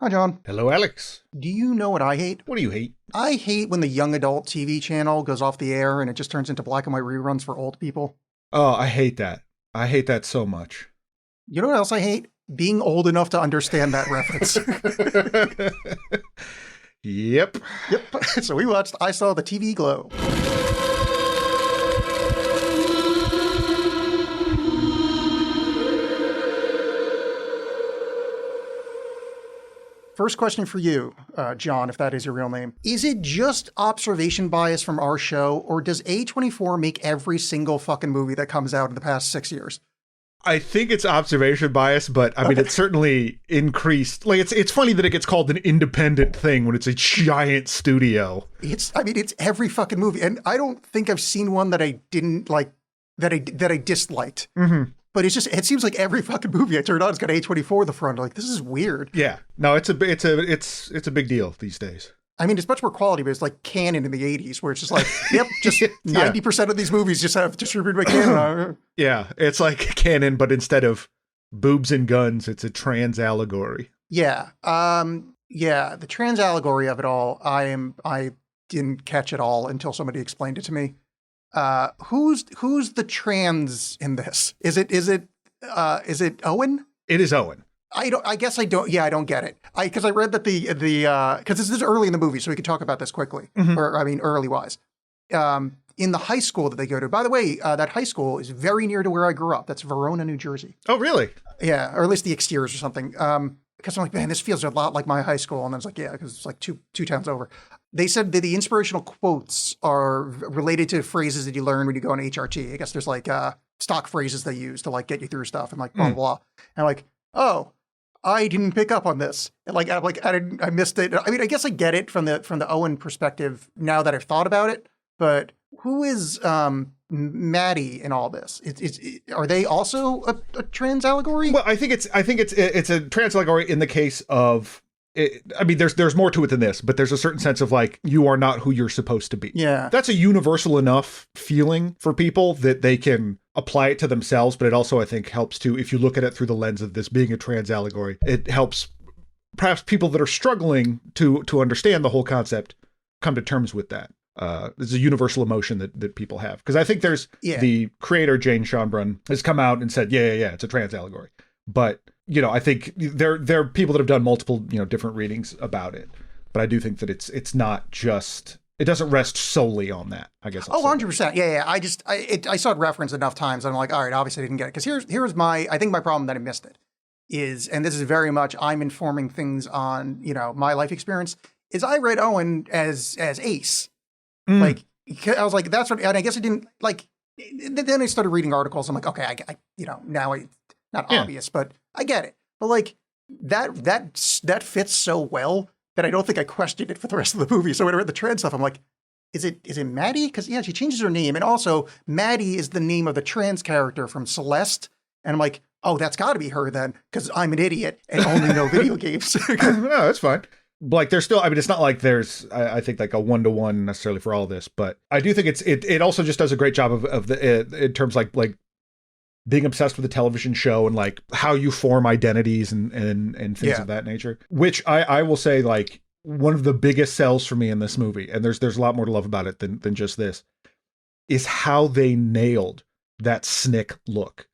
Hi, John. Hello, Alex. Do you know what I hate? What do you hate? I hate when the young adult TV channel goes off the air and it just turns into black and white reruns for old people. Oh, I hate that. I hate that so much. You know what else I hate? Being old enough to understand that reference. Yep. Yep. So we watched I Saw the TV Glow. First question for you, John, if that is your real name. Is it just observation bias from our show, or does A24 make every single fucking movie that comes out in the past 6 years? I think it's observation bias, but I mean, it's certainly increased. Like, it's funny that it gets called an independent thing when it's a giant studio. It's every fucking movie. And I don't think I've seen one that I didn't like, that I disliked. Mm-hmm. But it seems like every fucking movie I turn on, it's got A24 in the front. Like, this is weird. Yeah. No, it's a big deal these days. I mean, it's much more quality, but it's like Canon in the 80s, where it's just like, yep, just 90% of these movies just have distributed by Canon. Yeah, it's like Canon, but instead of boobs and guns, it's a trans allegory. Yeah. The trans allegory of it all, I didn't catch it all until somebody explained it to me. Who's the trans in this? Is it Owen? It is Owen. I don't get it. Because I read that because this is early in the movie, so we can talk about this quickly. Mm-hmm. Or, I mean, early wise. In the high school that they go to, by the way, that high school is very near to where I grew up. That's Verona, New Jersey. Oh, really? Yeah, or at least the exteriors or something. Because I'm like, man, this feels a lot like my high school. And I was like, yeah, because it's like two towns over. They said that the inspirational quotes are related to phrases that you learn when you go on HRT. I guess there's like stock phrases they use to like get you through stuff and like blah, blah, blah. And I'm like, oh, I didn't pick up on this. And I missed it. I mean, I guess I get it from the Owen perspective now that I've thought about it. But who is Maddie in all this? Are they also a trans allegory? Well, I think it's a trans allegory in the case of. I mean, there's more to it than this, but there's a certain sense of like, you are not who you're supposed to be. Yeah. That's a universal enough feeling for people that they can apply it to themselves. But it also, I think, helps to, if you look at it through the lens of this being a trans allegory, it helps perhaps people that are struggling to understand the whole concept come to terms with that. There's a universal emotion that people have. Because I think there's the creator, Jane Schoenbrun, has come out and said, yeah, it's a trans allegory. But I think there are people that have done multiple, different readings about it. But I do think that it's not just, it doesn't rest solely on that, I guess. 100%. Yeah. I saw it referenced enough times. And I'm like, all right, obviously I didn't get it. Because here's my problem that I missed it is, and this is very much, I'm informing things on, my life experience, is I read Owen as Ace. Like, I was like, that's what, and I guess I didn't like, then I started reading articles. I'm like, okay, I now not obvious, but I get it. But like that fits so well that I don't think I questioned it for the rest of the movie. So when I read the trans stuff, I'm like, is it Maddie? Because she changes her name, and also Maddie is the name of the trans character from Celeste, and I'm like, oh, that's got to be her then, because I'm an idiot and only know video games. No, that's fine. Like there's still, I mean, it's not like there's, I think like a 1-to-1 necessarily for all of this, but I do think it also just does a great job of the in terms like being obsessed with a television show and like how you form identities and things of that nature, which I will say, like, one of the biggest sells for me in this movie, and there's a lot more to love about it than just this, is how they nailed that Snick look.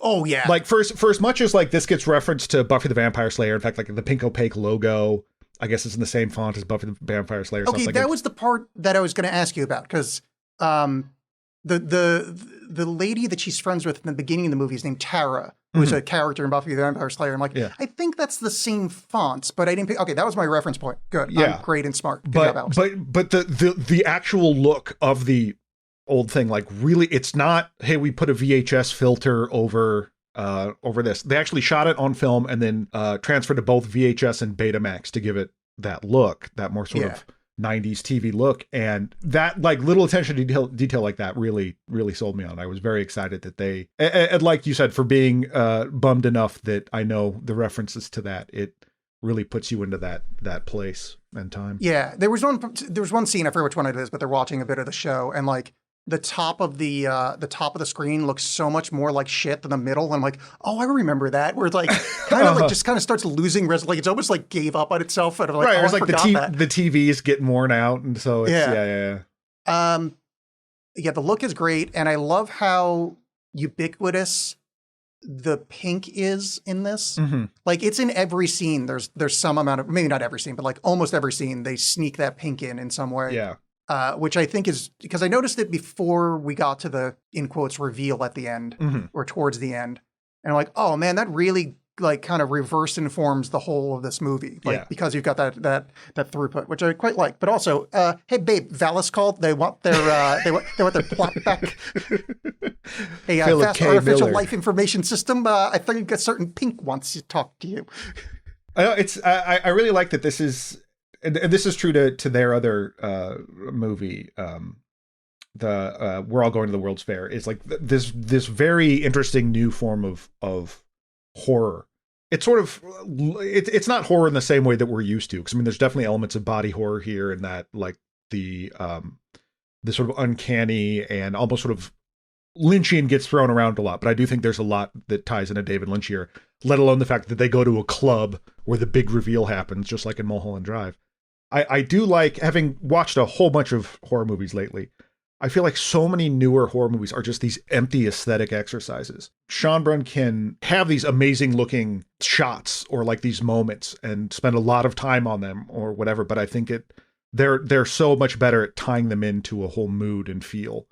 Oh yeah. Like for as much as like this gets referenced to Buffy the Vampire Slayer, in fact, like the pink opaque logo, I guess it's in the same font as Buffy the Vampire Slayer. Okay, like that was the part that I was going to ask you about, because the lady that she's friends with in the beginning of the movie is named Tara, who's a character in Buffy the Vampire Slayer. I'm like, I think that's the same fonts, but I didn't pick. Okay, that was my reference point. Good. Yeah. I'm great and smart. Good job, Alex. But the actual look of the old thing, like, really, it's not, hey, we put a VHS filter over this. They actually shot it on film and then transferred to both VHS and Betamax to give it that look, that more sort of 90s TV look. And that, like, little attention to detail like that really, really sold me on. I was very excited that they, and like you said, for being bummed enough that I know the references to that, it really puts you into that place and time. Yeah, there was one scene, I forget which one it is, but they're watching a bit of the show, and like top of the screen looks so much more like shit than the middle. And I'm like, oh, I remember that. Where it's like kind of like just kind of starts losing like it's almost like gave up on itself. And I'm like, right, oh, it's I like forgot that. the TVs get worn out, and so it's yeah. Yeah, the look is great, and I love how ubiquitous the pink is in this. Mm-hmm. Like it's in every scene. There's some amount of, maybe not every scene, but like almost every scene they sneak that pink in some way. Yeah. Which I think is because I noticed it before we got to the in quotes reveal at the end or towards the end, and I'm like, oh man, that really like kind of reverse informs the whole of this movie, like because you've got that throughput, which I quite like. But also, hey babe, Valis called. They want their they want their plot back. Hey, fast artificial Miller. life information system. I think a certain pink wants to talk to you. I know I really like that this is. And this is true to their other movie, the We're All Going to the World's Fair. It's like this very interesting new form of horror. It's sort of it's not horror in the same way that we're used to. Because I mean, there's definitely elements of body horror here, and that like the sort of uncanny and almost sort of Lynchian gets thrown around a lot. But I do think there's a lot that ties into David Lynch here. Let alone the fact that they go to a club where the big reveal happens, just like in Mulholland Drive. I do like, having watched a whole bunch of horror movies lately, I feel like so many newer horror movies are just these empty aesthetic exercises. Schoenbrun can have these amazing looking shots or like these moments and spend a lot of time on them or whatever, but I think they're so much better at tying them into a whole mood and feel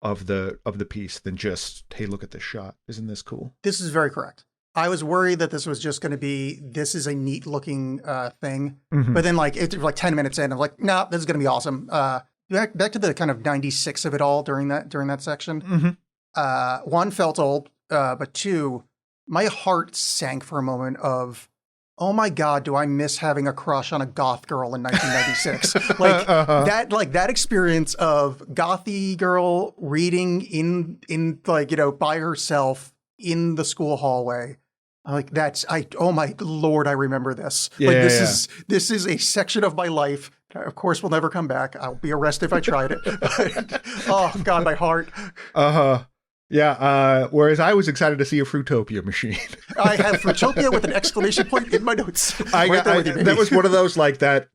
of the piece than just, hey, look at this shot. Isn't this cool? This is very correct. I was worried that this was just going to be, this is a neat looking thing. Mm-hmm. But then like, it's like 10 minutes in, I'm like, no, this is going to be awesome. Back to the kind of 96 of it all during that section. Mm-hmm. One, felt old, but two, my heart sank for a moment of, oh my God, do I miss having a crush on a goth girl in 1996? That experience of gothy girl reading in like, by herself in the school hallway. Like oh my Lord, I remember this. This is a section of my life that of course will never come back. I'll be arrested if I tried it. Oh God, my heart. Yeah. Whereas I was excited to see a Fruitopia machine. I have Fruitopia with an exclamation point in my notes. That was one of those like that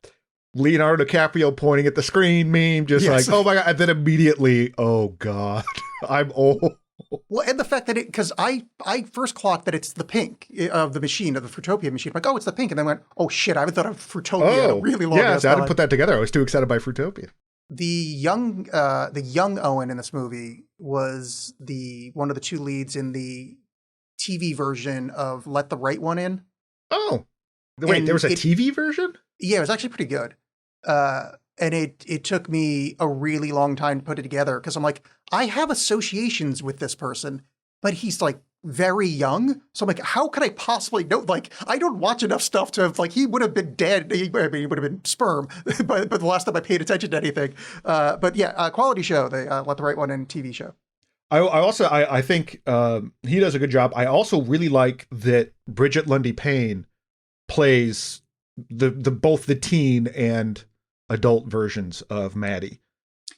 Leonardo DiCaprio pointing at the screen meme, just like, oh my God. And then immediately, oh God, I'm old. Well, and the fact that because I first clocked that it's the pink of the machine, of the Fruitopia machine. I'm like, oh, it's the pink. And then went, oh shit, I haven't thought of Fruitopia in a really long time. Yeah, I didn't put that together. I was too excited by Fruitopia. The young Owen in this movie was one of the two leads in the TV version of Let the Right One In. Oh, wait, there was a TV version? Yeah, it was actually pretty good. And it took me a really long time to put it together because I'm like, I have associations with this person, but he's like very young. So I'm like, how could I possibly know? Like, I don't watch enough stuff to have, like, he would have been dead. He would have been sperm, but the last time I paid attention to anything. But yeah, quality show. They Let the Right One In TV show. I think he does a good job. I also really like that Bridget Lundy Payne plays both the teen and adult versions of Maddie.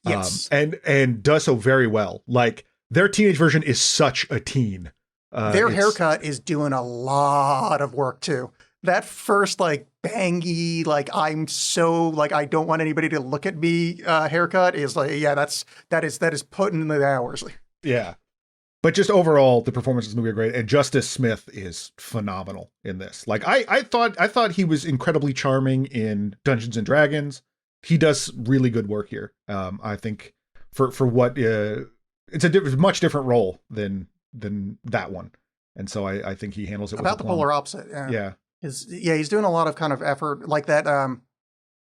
Yes. And does so very well. Like, their teenage version is such a teen. Their haircut is doing a lot of work too. That first like bangy, like I'm so like I don't want anybody to look at me haircut is like, yeah, that is putting in the hours. Yeah. But just overall, the performances in the movie are great, and Justice Smith is phenomenal in this. Like I thought he was incredibly charming in Dungeons and Dragons. He does really good work here. I think for what it's a much different role than that one, and so I think he handles it about with the polar opposite. Yeah. He's doing a lot of kind of effort like that.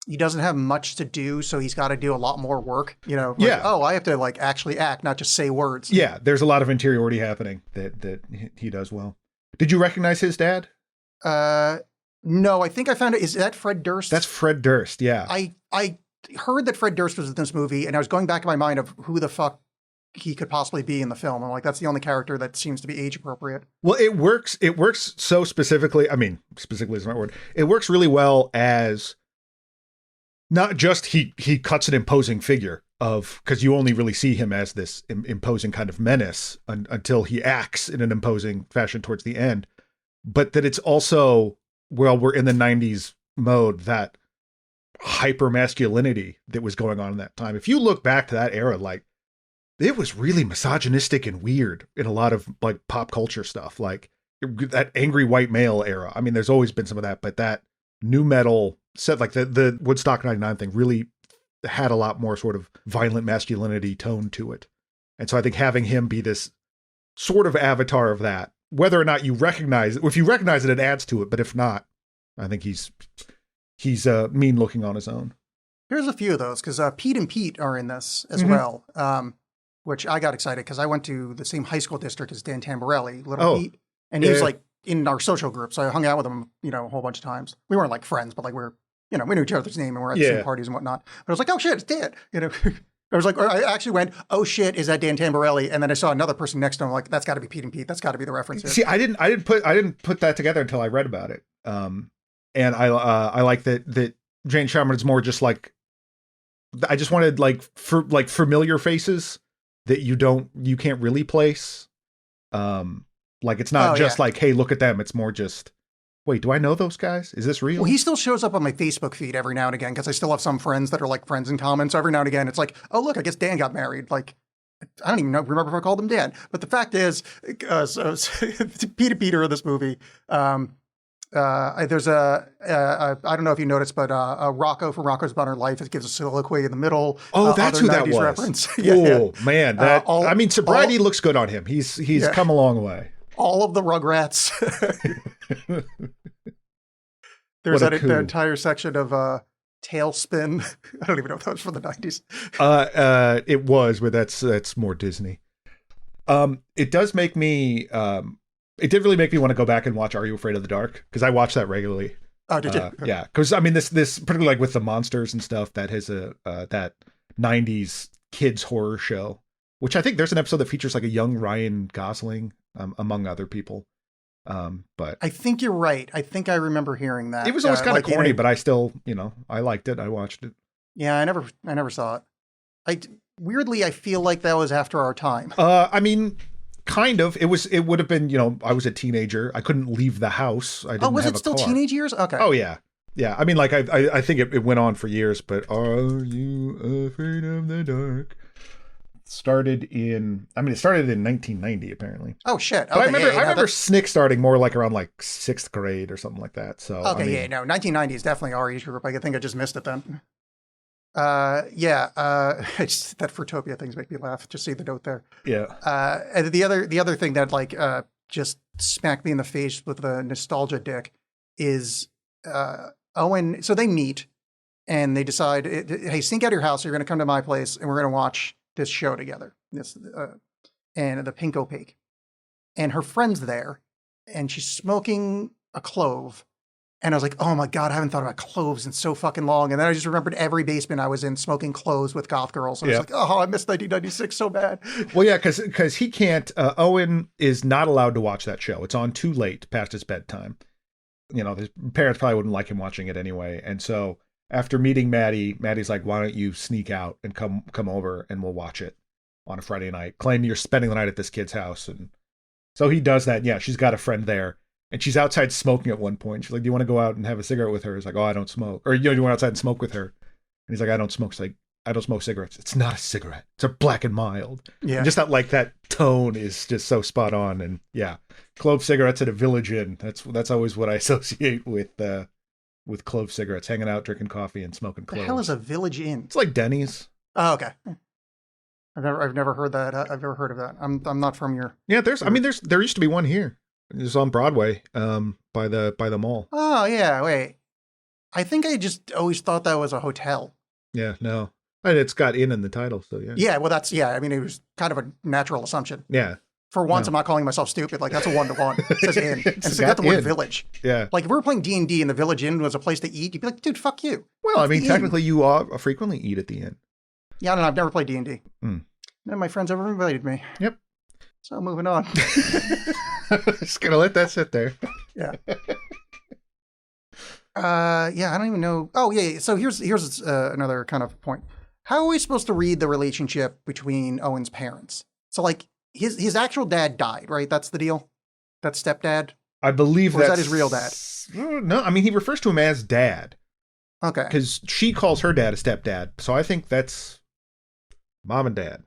He doesn't have much to do, so he's got to do a lot more work. Oh, I have to like actually act, not just say words. Yeah, there's a lot of interiority happening that he does well. Did you recognize his dad? No, I think I found it. Is that Fred Durst? That's Fred Durst, yeah. I heard that Fred Durst was in this movie, and I was going back in my mind of who the fuck he could possibly be in the film. I'm like, that's the only character that seems to be age appropriate. Well, it works so specifically. I mean, specifically is the right word. It works really well as not just he cuts an imposing figure. because you only really see him as this imposing kind of menace until he acts in an imposing fashion towards the end. But that it's also, well, we're in the 90s mode, that hyper masculinity that was going on in that time. If you look back to that era, like, it was really misogynistic and weird in a lot of like pop culture stuff, like that angry white male era. I mean, there's always been some of that, but that new metal set, like the Woodstock 99 thing, really had a lot more sort of violent masculinity tone to it. And so I think having him be this sort of avatar of that, whether or not you recognize it, if you recognize it, it adds to it. But if not, I think he's mean looking on his own. Here's a few of those, because Pete and Pete are in this as well, which I got excited because I went to the same high school district as Dan Tamborelli, Little Pete, and he was like in our social group, so I hung out with him, a whole bunch of times. We weren't like friends, but like we knew each other's name and we're at the same parties and whatnot. But I was like, oh shit, it's Dan, I was like, I actually went, oh shit, is that Dan Tamborelli? And then I saw another person next to him, like, that's got to be Pete and Pete. That's got to be the reference here. See, I didn't put that together until I read about it. And I like that Jane Schoenbrun is more just like, I just wanted like familiar faces that you can't really place. Like it's not like, hey, look at them. It's more just, wait, do I know those guys? Is this real? Well, he still shows up on my Facebook feed every now and again because I still have some friends that are like friends in common. So every now and again, it's like, oh, look, I guess Dan got married. Like, I don't even remember if I called him Dan. But the fact is, so Pete and Peter in this movie, there's I don't know if you noticed, but Rocco from Rocco's Modern Life, it gives a soliloquy in the middle. Oh, that's who that was. Reference. Man, sobriety looks good on him. He's come a long way. All of the Rugrats. There's that entire section of Tailspin. I don't even know if that was from the 90s. It was, but that's more Disney. It does make me it did really make me want to go back and watch Are You Afraid of the Dark? Because I watch that regularly. Oh, did you? Yeah, because I mean this particularly like with the monsters and stuff, that has that 90s kids horror show, which I think there's an episode that features like a young Ryan Gosling, among other people. But I think you're right. I think I remember hearing that. It was always kind of corny, but I still, I liked it. I watched it. Yeah, I never saw it. Weirdly, I feel like that was after our time. I mean, kind of. It would have been, I was a teenager. I couldn't leave the house. I didn't was have it still car. Teenage years? Okay. Oh yeah. Yeah. I mean, like I think it went on for years, but Are You Afraid of the Dark? It started in 1990 apparently. Oh shit. Okay, But I remember Snick starting more like around like 6th grade or something like that. So 1990 is definitely our age group. I think I just missed it then. It's that Fruitopia things make me laugh. Just see the note there. Yeah. And the other thing that just smacked me in the face with the nostalgia dick is Owen. So they meet and they decide, hey, sneak out of your house. You're going to come to my place and we're going to watch this show together. And the Pink Opaque, and her friend's there, and she's smoking a clove. And I was like, oh my God, I haven't thought about cloves in so fucking long. And then I just remembered every basement I was in smoking cloves with goth girls. And I was like, oh, I missed 1996 so bad. Well, yeah, because he can't, Owen is not allowed to watch that show. It's on too late past his bedtime. His parents probably wouldn't like him watching it anyway. And so after meeting Maddie's like, why don't you sneak out and come over and we'll watch it on a Friday night. Claim you're spending the night at this kid's house. And so he does that. Yeah, she's got a friend there. And she's outside smoking at one point. She's like, do you want to go out and have a cigarette with her? He's like, oh, I don't smoke. Or, do you want outside and smoke with her? And he's like, I don't smoke. She's like, I don't smoke cigarettes. It's not a cigarette. It's a Black and Mild. Yeah. And just that tone is just so spot on. And yeah, clove cigarettes at a Village Inn. That's always what I associate with clove cigarettes, hanging out, drinking coffee and smoking cloves. The hell is a Village Inn? It's like Denny's. Oh, okay. I've never heard that. I've never heard of that. I'm not from your. Yeah, there used to be one here. It was on Broadway, by the mall. Oh yeah, wait. I think I just always thought that was a hotel. Yeah, no. And it's got inn in the title, so yeah. Yeah, well I mean, it was kind of a natural assumption. Yeah. For once, I'm not calling myself stupid. Like, that's a 1-to-1. It says inn. And it's got the word village. Yeah. Like, if we were playing D&D and the Village Inn was a place to eat, you'd be like, dude, fuck you. Well, I mean, technically you frequently eat at the inn. Yeah, I don't know. I've never played D&D. Mm. None of my friends ever invited me. Yep. So moving on. Just gonna let that sit there. Yeah. I don't even know. Oh, yeah. So here's another kind of point. how are we supposed to read the relationship between Owen's parents? So like his actual dad died, right? That's the deal. That's stepdad. I believe Or is that's that his real dad? No, I mean he refers to him as dad. Okay. Because she calls her dad a stepdad. So I think that's mom and dad.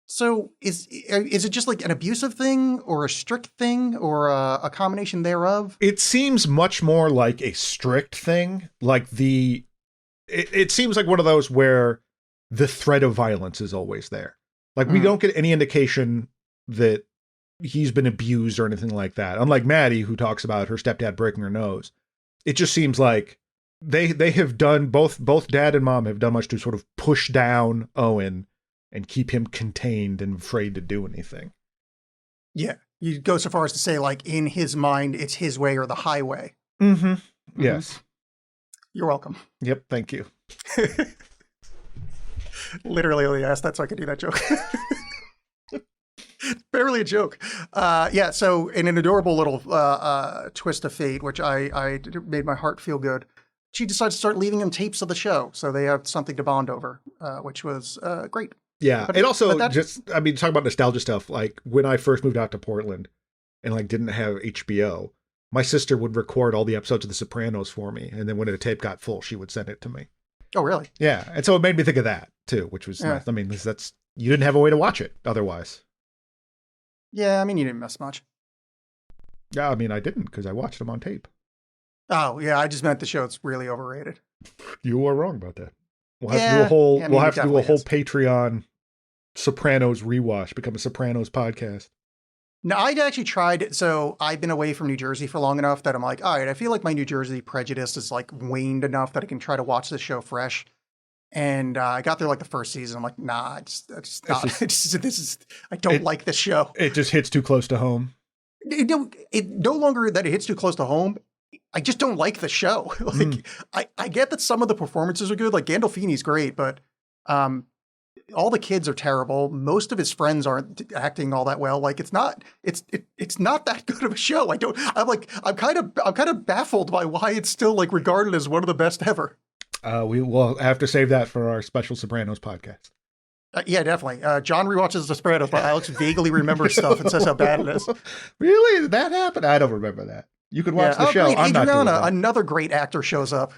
So is it just like an abusive thing or a strict thing or a combination thereof? It seems much more like a strict thing. Like it seems like one of those where the threat of violence is always there. Like we don't get any indication that he's been abused or anything like that. Unlike Maddie, who talks about her stepdad breaking her nose. It just seems like they have done both dad and mom have done much to sort of push down Owen and keep him contained and afraid to do anything. Yeah. You go so far as to say, like, in his mind, it's his way or the highway. Mm-hmm. Yes. You're welcome. Yep, thank you. Literally only asked that so I could do that joke. Barely a joke. Yeah, so in an adorable little twist of fate, which I made my heart feel good, she decides to start leaving him tapes of the show, so they have something to bond over, which was great. Yeah, it also just, I mean, talk about nostalgia stuff. Like when I first moved out to Portland and like didn't have HBO, my sister would record all the episodes of The Sopranos for me, and then when the tape got full, she would send it to me. Oh, really? Yeah, and so it made me think of that too, which was nice. I mean, that's you didn't have a way to watch it otherwise. Yeah, I mean, you didn't miss much. Yeah, I mean, I didn't because I watched them on tape. Oh, yeah, I just meant the show's really overrated. You were wrong about that. We'll have to do a whole. We'll have to do a whole Patreon Sopranos rewatch. Become a Sopranos podcast. No, I actually tried. So I've been away from New Jersey for long enough that I'm like, all right, I feel like my New Jersey prejudice is like waned enough that I can try to watch this show fresh. And I got through like the first season. I'm like, nah, I don't like this show. It just hits too close to home. It no longer that it hits too close to home. I just don't like the show. Like, I get that some of the performances are good. Like Gandolfini's great, but all the kids are terrible. Most of his friends aren't acting all that well. Like it's not that good of a show. I'm kind of baffled by why it's still like regarded as one of the best ever. We will have to save that for our special Sopranos podcast. Yeah, definitely. John rewatches The Sopranos, but Alex vaguely remembers stuff and says how bad it is. Really? Did that happen? I don't remember that. You could watch the show. Great. I'm Adriana, not doing another great actor, shows up.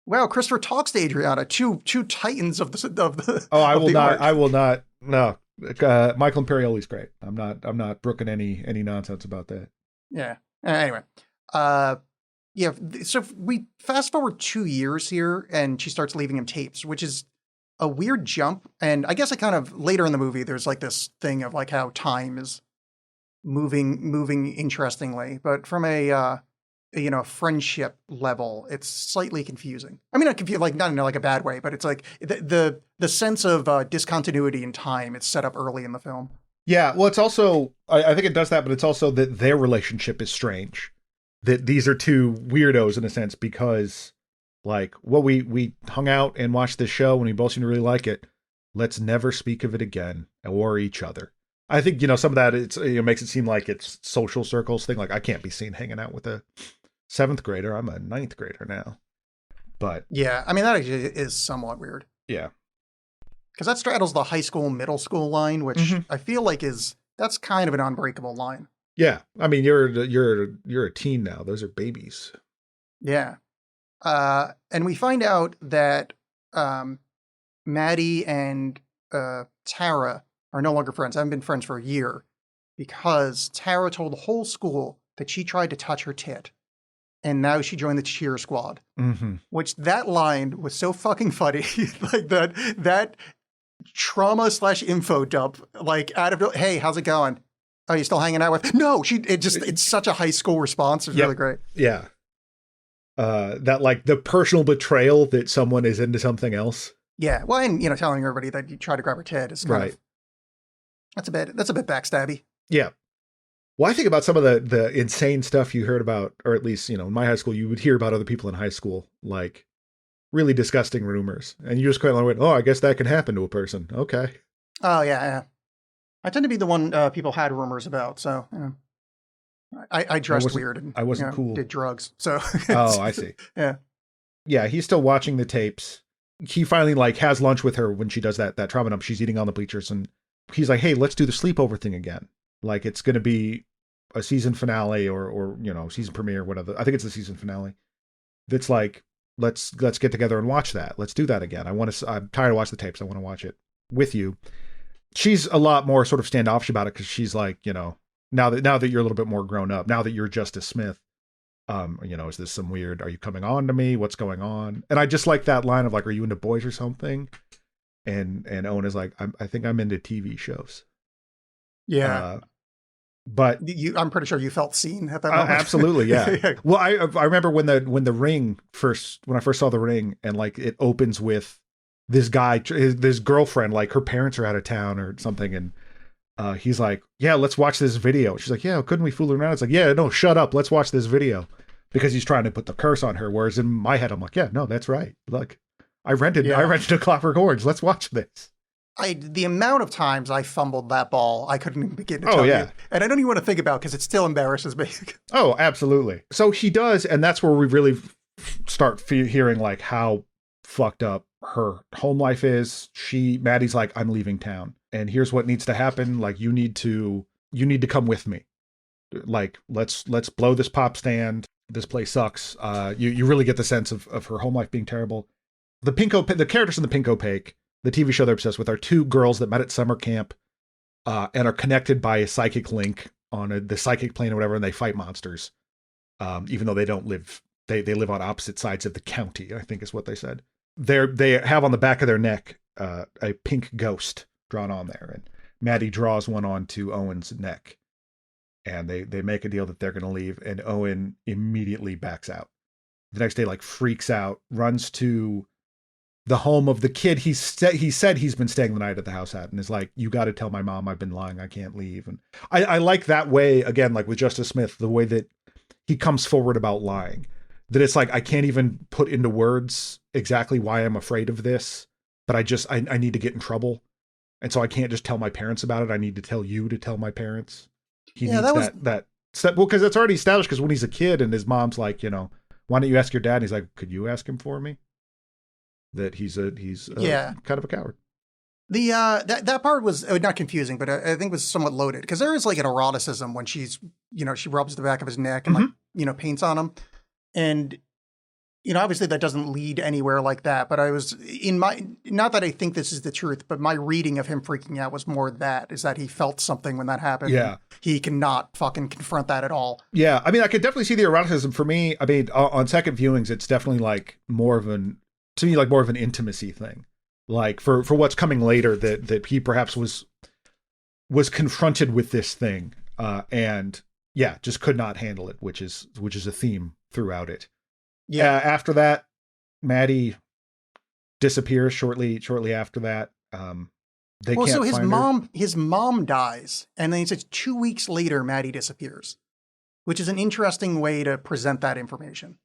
Wow, Christopher talks to Adriana, two titans of the. Oh, I will not. Art. I will not. No, Michael Imperioli's great. I'm not brooking any nonsense about that. Yeah. Anyway, yeah. So we fast forward 2 years here, and she starts leaving him tapes, which is a weird jump. And I guess it kind of later in the movie, there's like this thing of like how time is moving interestingly, but from a friendship level, it's slightly confusing. I mean, not confused, like not in like a bad way, but it's like the sense of discontinuity in time. It's set up early in the film. Yeah, well, it's also I think it does that, but it's also that their relationship is strange. That these are two weirdos in a sense because, like, well, we hung out and watched this show and we both seem to really like it. Let's never speak of it again or each other. I think, some of that makes it seem like it's social circles thing. Like I can't be seen hanging out with a 7th grader. I'm a 9th grader now. But yeah, I mean, that actually is somewhat weird. Yeah. Because that straddles the high school, middle school line, which I feel like that's kind of an unbreakable line. Yeah. I mean, you're a teen now. Those are babies. Yeah. And we find out that Maddie and Tara are no longer friends. I haven't been friends for a year because Tara told the whole school that she tried to touch her tit. And now she joined the cheer squad. Which that line was so fucking funny. Like that trauma / info dump, like out of, hey, how's it going? Oh, you still hanging out with? No, it's such a high school response. It's really great. Yeah. That like the personal betrayal that someone is into something else. Yeah. Well, and telling everybody that you try to grab her tit is kind of, that's a bit backstabby. Yeah. Well, I think about some of the insane stuff you heard about, or at least, in my high school, you would hear about other people in high school, like really disgusting rumors. And you just kind of went, oh, I guess that can happen to a person. Okay. Oh, yeah. I tend to be the one people had rumors about. So, I dressed weird and I wasn't cool. Did drugs. So, oh, I see. Yeah. Yeah. He's still watching the tapes. he finally like has lunch with her when she does that trauma dump. She's eating on the bleachers, and he's like, "Hey, let's do the sleepover thing again. Like it's going to be a season finale or season premiere, whatever. I think it's the season finale. That's like let's get together and watch that. Let's do that again. I'm tired of watching the tapes. I want to watch it with you." She's a lot more sort of standoffish about it because she's like, now that you're a little bit more grown up, now that you're Justice Smith, is this some weird, are you coming on to me? What's going on? And I just like that line of like, are you into boys or something? And Owen is like, I think I'm into TV shows. Yeah. But I'm pretty sure you felt seen at that moment. Absolutely. Yeah. Well, I remember when the Ring when I first saw The Ring, and like it opens with this guy, this girlfriend, like her parents are out of town or something. And he's like, yeah, let's watch this video. She's like, yeah, couldn't we fool around? It's like, yeah, no, shut up. Let's watch this video, because he's trying to put the curse on her. Whereas in my head, I'm like, yeah, no, that's right. Look, I rented a Clockwork Orange. Let's watch this. The amount of times I fumbled that ball, I couldn't even begin to tell you. And I don't even want to think about, because it still embarrasses me. Oh, absolutely. So he does. And that's where we really start hearing like how fucked up her home life is. Maddie's like, I'm leaving town, and here's what needs to happen. Like, you need to come with me. Like, let's blow this pop stand. This place sucks. You really get the sense of her home life being terrible. The characters in the Pink Opaque, the TV show they're obsessed with, are two girls that met at summer camp and are connected by a psychic link on the psychic plane or whatever, and they fight monsters. Even though they don't live, they live on opposite sides of the county, I think is what they said. They have on the back of their neck a pink ghost drawn on there, and Maddie draws one onto Owen's neck, and they make a deal that they're going to leave, and Owen immediately backs out. The next day, like, freaks out, runs to the home of the kid he said he's been staying the night at the house at, and is like, you got to tell my mom I've been lying, I can't leave. And I like that way, again, like with Justice Smith, the way that he comes forward about lying, that it's like, I can't even put into words exactly why I'm afraid of this, but I need to get in trouble, and so I can't just tell my parents about it. I need to tell you to tell my parents. He needs that step. Well, because it's already established, because when he's a kid and his mom's like, why don't you ask your dad? And he's like, could you ask him for me? That he's kind of a coward. The that part was not confusing, but I think was somewhat loaded, because there is like an eroticism when she's, she rubs the back of his neck and like, paints on him. And, obviously that doesn't lead anywhere like that, but I was not that I think this is the truth, but my reading of him freaking out was more is that he felt something when that happened. Yeah. He cannot fucking confront that at all. Yeah. I mean, I could definitely see the eroticism. For me, I mean, on second viewings, it's definitely like more of an intimacy thing. Like for what's coming later, that he perhaps was confronted with this thing, and yeah, just could not handle it, which is a theme throughout it. Yeah. After that, Maddie disappears shortly after that. So his mom dies, and then he says 2 weeks later, Maddie disappears, which is an interesting way to present that information.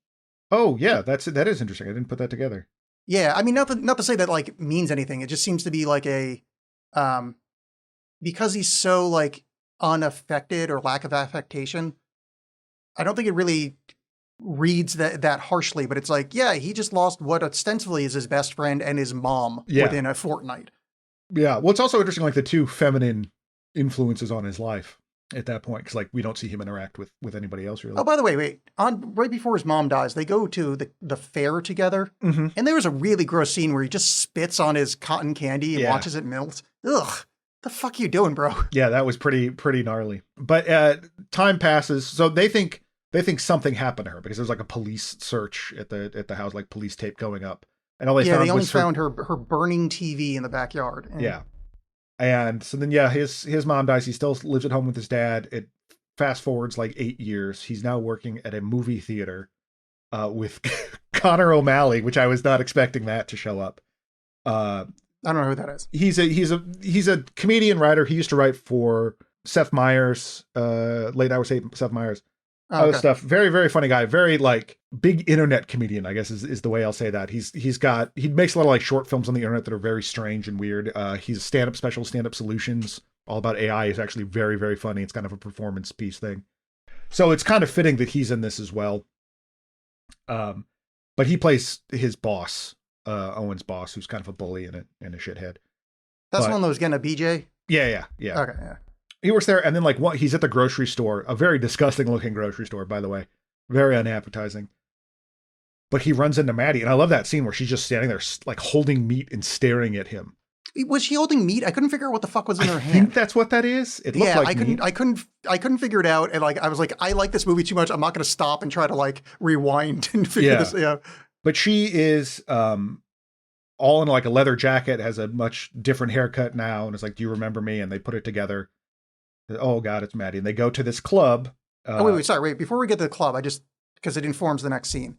Oh yeah, that is interesting. I didn't put that together. Yeah, I mean, not to say that like means anything. It just seems to be like because he's so like unaffected or lack of affectation. I don't think it really reads that harshly, but it's like, yeah, he just lost what ostensibly is his best friend and his mom within a fortnight. Yeah. Well, it's also interesting, like the two feminine influences on his life at that point, because like we don't see him interact with anybody else really. Oh, by the way, right before his mom dies, they go to the fair together, and there was a really gross scene where he just spits on his cotton candy and watches it melt. Ugh, the fuck you doing, bro? Yeah, that was pretty gnarly. But time passes, so they think something happened to her, because there's like a police search at the house, like police tape going up, and all they found her burning TV in the backyard. Yeah. And so then, his mom dies. He still lives at home with his dad. It fast forwards like 8 years. He's now working at a movie theater with Connor O'Malley, which I was not expecting that to show up. I don't know who that is. He's a comedian writer. He used to write for Seth Meyers, Late Hour Seth Meyers. Other stuff. Very, very funny guy. Very like big internet comedian, I guess is the way I'll say that. He makes a lot of like short films on the internet that are very strange and weird. He's a stand-up solutions, all about AI. Is actually very, very funny. It's kind of a performance piece thing. So it's kind of fitting that he's in this as well. But he plays his boss, Owen's boss, who's kind of a bully and a shithead. That's the one that was getting a BJ? Yeah. Okay, yeah. He works there, and then he's at the grocery store, a very disgusting looking grocery store, by the way. Very unappetizing. But he runs into Maddie, and I love that scene where she's just standing there like holding meat and staring at him. Was she holding meat? I couldn't figure out what the fuck was in her hand. I think that's what that is. It looked like meat. I couldn't figure it out, and I was like, I like this movie too much. I'm not going to stop and try to rewind and figure this. Yeah. But she is all in a leather jacket, has a much different haircut now, and it's like, do you remember me? And they put it together. Oh God, it's Maddie, and they go to this club. Wait. Before we get to the club, because it informs the next scene.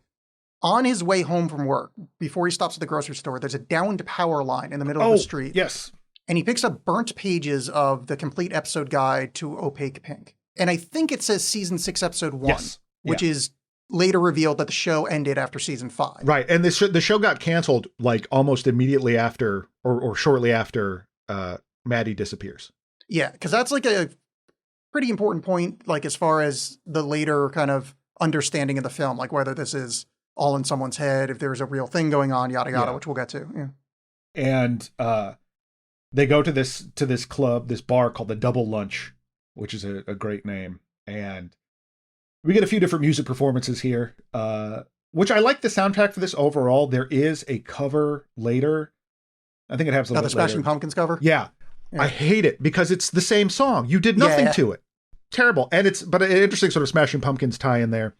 On his way home from work, before he stops at the grocery store, there's a downed power line in the middle of the street. Yes. And he picks up burnt pages of the complete episode guide to Opaque Pink. And I think it says season 6, episode 1, which is later revealed that the show ended after season 5. Right. And the show got canceled almost immediately after or shortly after Maddie disappears. Yeah, because that's a pretty important point, as far as the later kind of understanding of the film, whether this is all in someone's head, if there's a real thing going on, yada yada, which we'll get to. Yeah. And they go to this club, this bar called the Double Lunch, which is a great name. And we get a few different music performances here, which I like the soundtrack for this overall. There is a cover later. I think it happens a little bit later. The Smashing Pumpkins cover? Yeah. I hate it because it's the same song. You did nothing to it. Terrible. And but an interesting sort of Smashing Pumpkins tie in there.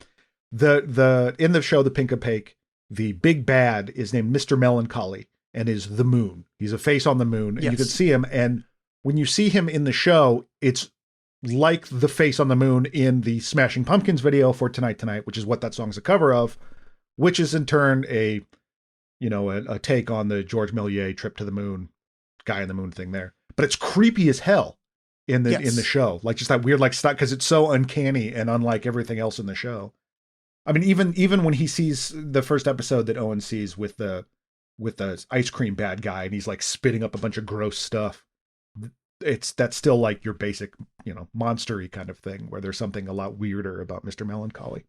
In the show, The Pink Opaque, the big bad is named Mr. Melancholy and is the moon. He's a face on the moon, and you can see him. And when you see him in the show, it's like the face on the moon in the Smashing Pumpkins video for Tonight, which is what that song's a cover of, which is in turn a take on the George Méliès Trip to the Moon, Guy in the Moon thing there. But it's creepy as hell in the show, just that weird stuff, because it's so uncanny and unlike everything else in the show. I mean, even when he sees the first episode that Owen sees with the ice cream bad guy, and he's spitting up a bunch of gross stuff, that's still your basic, monster-y kind of thing, where there's something a lot weirder about Mr. Melancholy.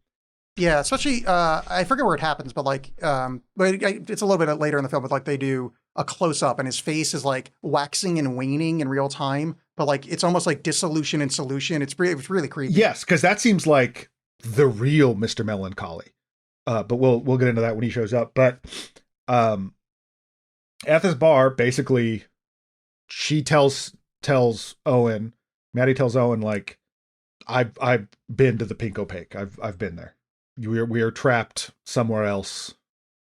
Yeah, especially I forget where it happens, but it's a little bit later in the film, but they do a close up and his face is waxing and waning in real time, but it's almost like dissolution and solution. It's really creepy. Yes, because that seems like the real Mr. Melancholy. But we'll get into that when he shows up. But at this bar, basically, she tells Owen, Maddie tells Owen, I've been to the Pink Opaque. I've been there. We are trapped somewhere else.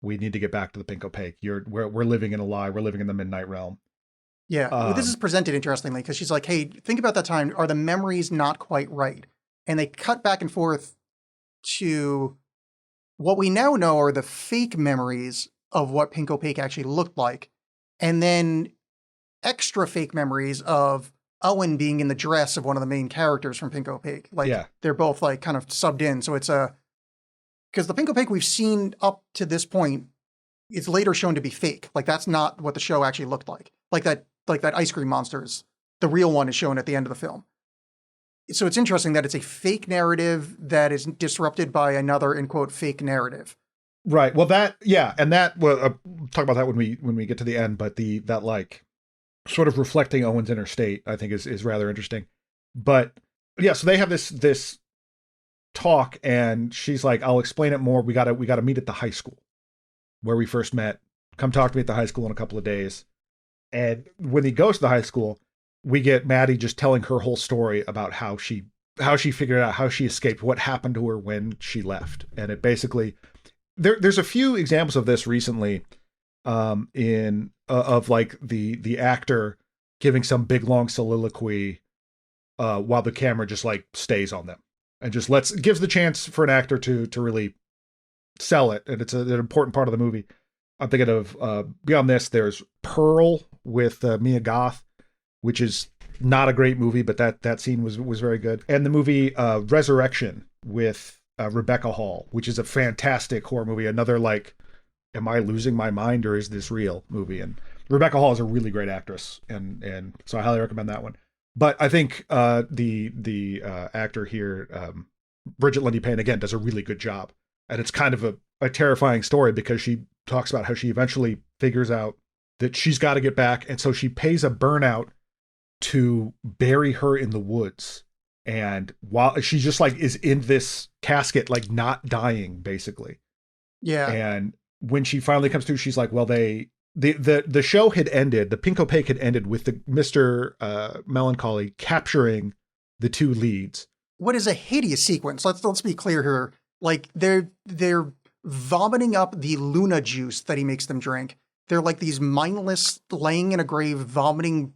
We need to get back to the Pink Opaque. We're living in a lie. We're living in the Midnight Realm. Yeah. This is presented interestingly because she's like, hey, think about that time. Are the memories not quite right? And they cut back and forth to what we now know are the fake memories of what Pink Opaque actually looked like. And then extra fake memories of Owen being in the dress of one of the main characters from Pink Opaque. They're both kind of subbed in. So it's because the Pink Opaque we've seen up to this point, it's later shown to be fake. That's not what the show actually looked like. That ice cream monsters, the real one is shown at the end of the film. So it's interesting that it's a fake narrative that is disrupted by another, in quote, fake narrative. Right. Well, we'll talk about that when we get to the end. But that sort of reflecting Owen's inner state, I think is rather interesting. But yeah, so they have this talk, and she's like, "I'll explain it more. We gotta meet at the high school where we first met. Come talk to me at the high school in a couple of days." And when he goes to the high school, we get Maddie just telling her whole story about how she figured out how she escaped, what happened to her when she left. And it basically, there's a few examples of this recently, of the actor giving some big long soliloquy while the camera just stays on them and just gives the chance for an actor to really sell it. And it's an important part of the movie. I'm thinking of beyond this, there's Pearl with Mia Goth, which is not a great movie, but that scene was very good. And the movie Resurrection with Rebecca Hall, which is a fantastic horror movie. Another am I losing my mind or is this real movie? And Rebecca Hall is a really great actress, and so I highly recommend that one. But I think the actor here, Bridget Lundy Payne, again, does a really good job. And it's kind of a terrifying story because she talks about how she eventually figures out that she's got to get back. And so she pays a burnout to bury her in the woods. And while she just like is in this casket, like not dying, basically. Yeah. And when she finally comes through, she's like, well, the show had ended. The Pink Opaque had ended with the Mr. Melancholy capturing the two leads. What is a hideous sequence. Let's be clear here. Like they're vomiting up the Luna juice that he makes them drink. They're like these mindless, laying in a grave, vomiting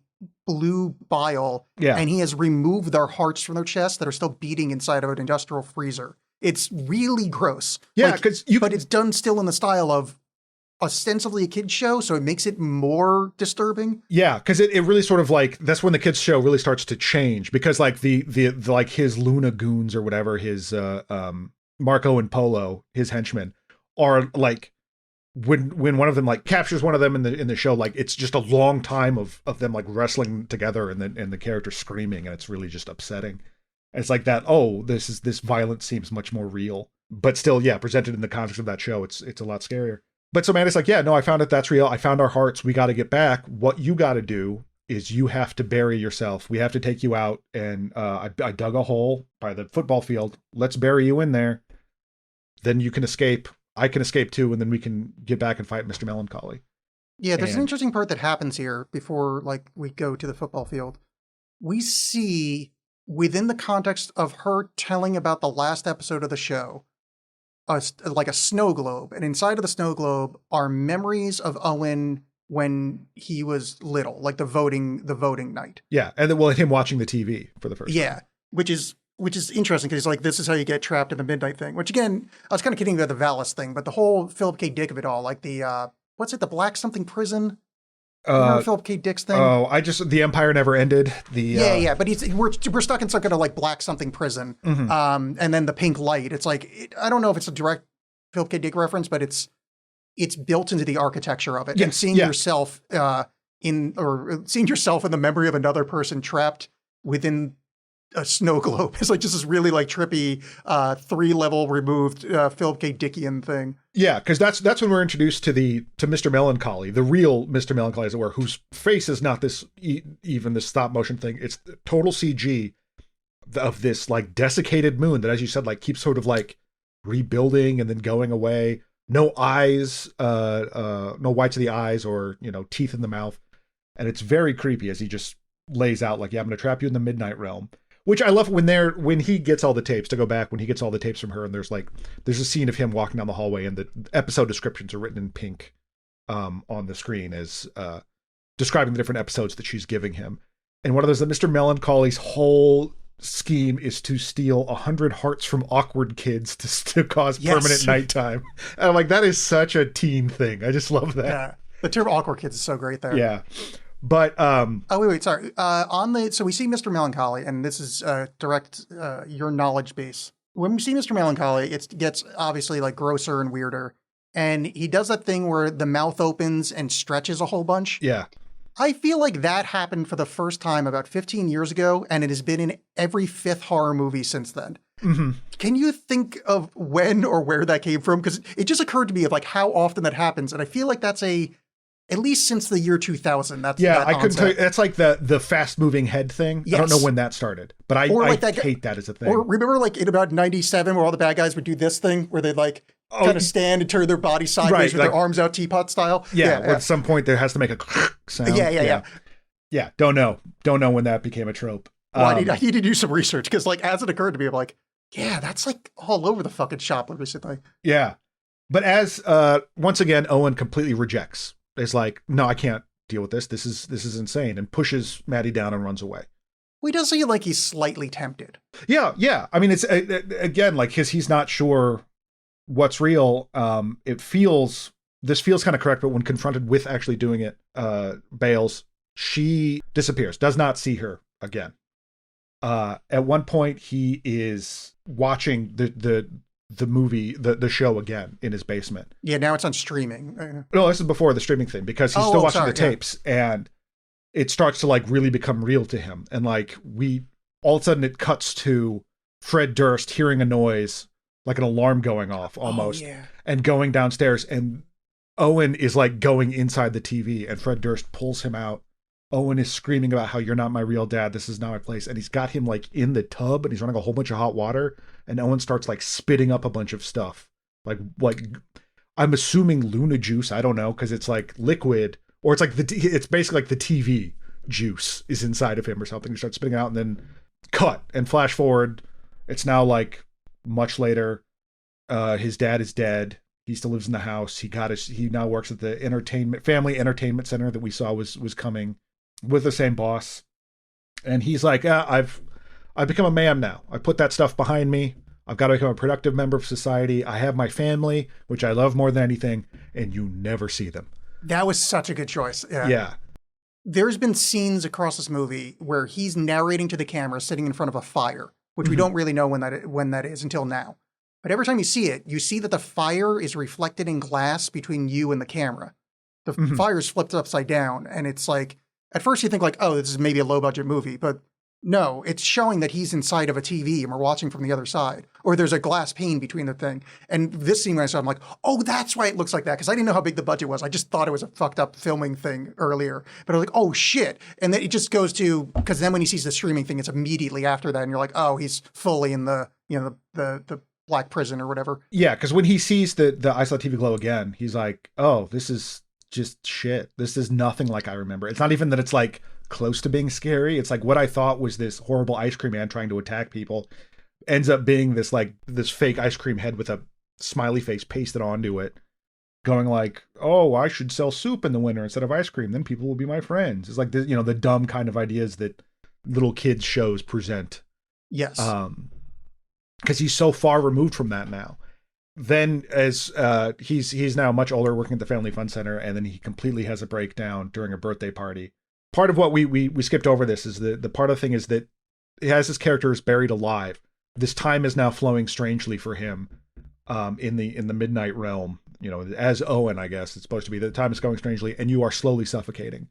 blue bile. Yeah. And he has removed their hearts from their chests that are still beating inside of an industrial freezer. It's really gross. Yeah, but it's done still in the style of ostensibly a kid's show, so it makes it more disturbing. Yeah, because it really sort of like, that's when the kids show really starts to change, because like the like his Luna goons or whatever, his Marco and Polo, his henchmen, are like, when one of them like captures one of them in the show, like it's just a long time of them like wrestling together and the character screaming, and it's really just upsetting. And it's like that, oh, this violence seems much more real, but still, yeah, presented in the context of that show, it's a lot scarier. But so Amanda's like, yeah, no, I found it. That's real. I found our hearts. We got to get back. What you got to do is you have to bury yourself. We have to take you out. And I dug a hole by the football field. Let's bury you in there. Then you can escape. I can escape too. And then we can get back and fight Mr. Melancholy. Yeah, there's an interesting part that happens here before like we go to the football field. We see within the context of her telling about the last episode of the show, like a snow globe, and inside of the snow globe are memories of Owen when he was little, like the voting night. Yeah, and then him watching the TV for the first time. which is interesting because he's like, this is how you get trapped in the midnight thing. Which again, I was kind of kidding about the Valis thing, but the whole Philip K. Dick of it all, like the what's it, the Black something prison. Remember Philip K. Dick's thing? Oh, the Empire Never Ended. Yeah, but we're stuck in some kind of like Black something prison. Mm-hmm. And then the pink light. It's like, I don't know if it's a direct Philip K. Dick reference, but it's built into the architecture of it. Yes, and seeing yourself seeing yourself in the memory of another person trapped within a snow globe is like just this really like trippy 3-level removed Philip K. Dickian thing. Yeah, because that's when we're introduced to Mr. Melancholy, the real Mr. Melancholy, as it were, whose face is not this even this stop motion thing. It's total CG of this like desiccated moon that, as you said, like keeps sort of like rebuilding and then going away. No eyes, no whites of the eyes or teeth in the mouth, and it's very creepy as he just lays out like, yeah, I'm going to trap you in the midnight realm. Which I love when he gets all the tapes, to go back, when he gets all the tapes from her, and there's a scene of him walking down the hallway, and the episode descriptions are written in pink on the screen as describing the different episodes that she's giving him. And one of those, that Mr. Melancholy's whole scheme is to steal 100 hearts from awkward kids to cause permanent nighttime. And I'm like, that is such a teen thing. I just love that. Yeah, the term awkward kids is so great there. Yeah. But wait, sorry. So we see Mr. Melancholy, and this is direct your knowledge base. When we see Mr. Melancholy, it gets obviously like grosser and weirder, and he does that thing where the mouth opens and stretches a whole bunch. Yeah, I feel like that happened for the first time about 15 years ago, and it has been in every 5th horror movie since then. Mm-hmm. Can you think of when or where that came from? Because it just occurred to me of like how often that happens, and I feel like that's at least since the year 2000. I couldn't tell you. That's like the fast moving head thing. Yes. I don't know when that started, but I hate that as a thing. Or remember like in about 97 where all the bad guys would do this thing where they'd like kind of stand and turn their body sideways with their arms out teapot style. Yeah, at some point there has to make a sound. Yeah, don't know when that became a trope. Well, I need to do some research because like as it occurred to me, I'm like, yeah, that's like all over the fucking shop recently. Yeah. But as once again, Owen completely rejects. It's like, no, I can't deal with this. This is insane, and pushes Maddie down and runs away. Well, he does seem like he's slightly tempted. Yeah. I mean, it's again like he's not sure what's real. This feels kind of correct, but when confronted with actually doing it, bails. She disappears. Does not see her again. At one point, he is watching the movie, the show again in his basement. Yeah, now it's on streaming. No, this is before the streaming thing, because he's still watching the tapes, and it starts to like really become real to him. And like all of a sudden it cuts to Fred Durst hearing a noise, like an alarm going off almost, and going downstairs, and Owen is like going inside the TV and Fred Durst pulls him out. Owen is screaming about how you're not my real dad. This is not my place. And he's got him like in the tub and he's running a whole bunch of hot water. And Owen starts like spitting up a bunch of stuff. Like I'm assuming Luna juice. I don't know. Cause it's like liquid or it's like it's basically like the TV juice is inside of him or something. He starts spitting out and then cut and flash forward. It's now like much later. His dad is dead. He still lives in the house. He now works at the family entertainment center that we saw was coming with the same boss. And he's like, I've become a man now. I put that stuff behind me. I've got to become a productive member of society. I have my family, which I love more than anything. And you never see them. That was such a good choice. Yeah. There's been scenes across this movie where he's narrating to the camera sitting in front of a fire, which we don't really know when that is until now. But every time you see it, you see that the fire is reflected in glass between you and the camera. The fire's flipped upside down. And it's like, at first you think like, oh, this is maybe a low budget movie, but no, it's showing that he's inside of a TV and we're watching from the other side. Or there's a glass pane between the thing. And this scene when I saw it, I'm like, oh, that's why it looks like that. Because I didn't know how big the budget was. I just thought it was a fucked up filming thing earlier. But I was like, oh, shit. And then it just goes to, because then when he sees the streaming thing, it's immediately after that. And you're like, oh, he's fully in the black prison or whatever. Yeah, because when he sees the I Saw TV Glow again, he's like, oh, this is just shit. This is nothing like I remember. It's not even that it's like close to being scary. It's like what I thought was this horrible ice cream man trying to attack people ends up being this fake ice cream head with a smiley face pasted onto it, going like, oh, I should sell soup in the winter instead of ice cream. Then people will be my friends. It's like the dumb kind of ideas that little kids shows present. Yes. Because he's so far removed from that now. Then as he's now much older, working at the Family Fun Center, and then he completely has a breakdown during a birthday party. Part of what we skipped over this is the part of the thing is that he has his character is buried alive. This time is now flowing strangely for him in the midnight realm. As Owen, I guess it's supposed to be. The time is going strangely, and you are slowly suffocating.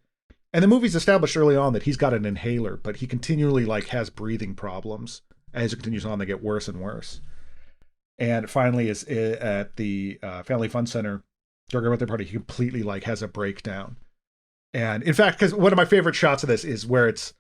And the movie's established early on that he's got an inhaler, but he continually has breathing problems. As it continues on, they get worse and worse. And finally, is at the Family Fun Center during a birthday party, he completely has a breakdown. And in fact, because one of my favorite shots of this is where it's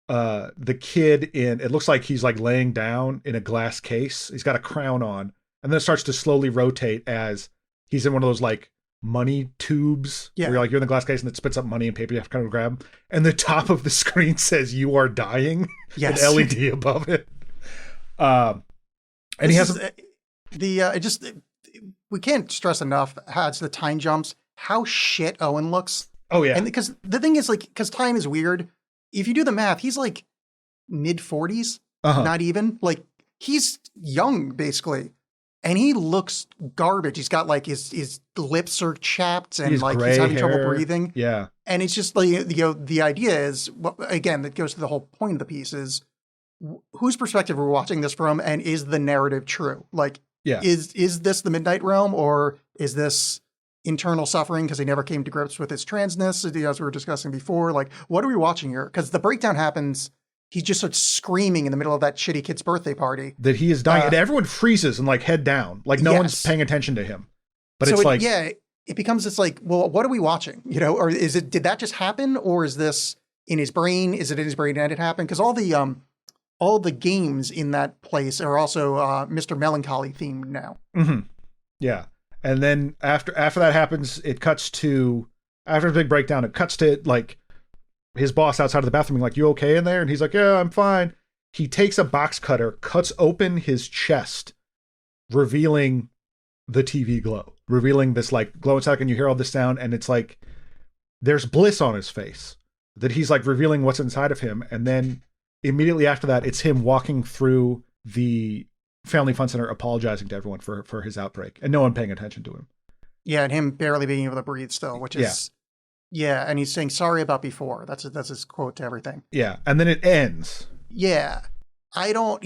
the kid it looks like he's laying down in a glass case. He's got a crown on, and then it starts to slowly rotate as he's in one of those money tubes where you're in the glass case and it spits up money and paper you have to kind of grab. And the top of the screen says "You are dying." Yes, an LED above it. And this he has we can't stress enough how it's the time jumps, how shit Owen looks. Oh yeah. And because the thing is because time is weird. If you do the math, he's mid 40s, not even he's young basically. And he looks garbage. He's got his lips are chapped and he's having trouble breathing. Yeah. And it's just the idea is, again, that goes to the whole point of the piece is whose perspective we're watching this from, and is the narrative true? Is this the Midnight Realm, or is this internal suffering because he never came to grips with his transness, as we were discussing before? What are we watching here? Because the breakdown happens, he just starts screaming in the middle of that shitty kid's birthday party that he is dying, and everyone freezes and head down, no one's paying attention to him. But so it becomes this well, what are we watching? Or did that just happen, or is this in his brain? Is it in his brain and it happened? Because all the games in that place are also Mr. Melancholy themed now. Mm-hmm. Yeah. And then after that happens, it cuts to, after a big breakdown, it cuts to his boss outside of the bathroom being you okay in there? And he's like, yeah, I'm fine. He takes a box cutter, cuts open his chest, revealing the TV glow, revealing this glow inside, and you hear all this sound, and it's there's bliss on his face that he's revealing what's inside of him. And then immediately after that, it's him walking through the Family Fun Center apologizing to everyone for his outbreak, and no one paying attention to him. Yeah, and him barely being able to breathe still, which is and he's saying sorry about before. That's his quote to everything. Yeah, and then it ends. Yeah, I don't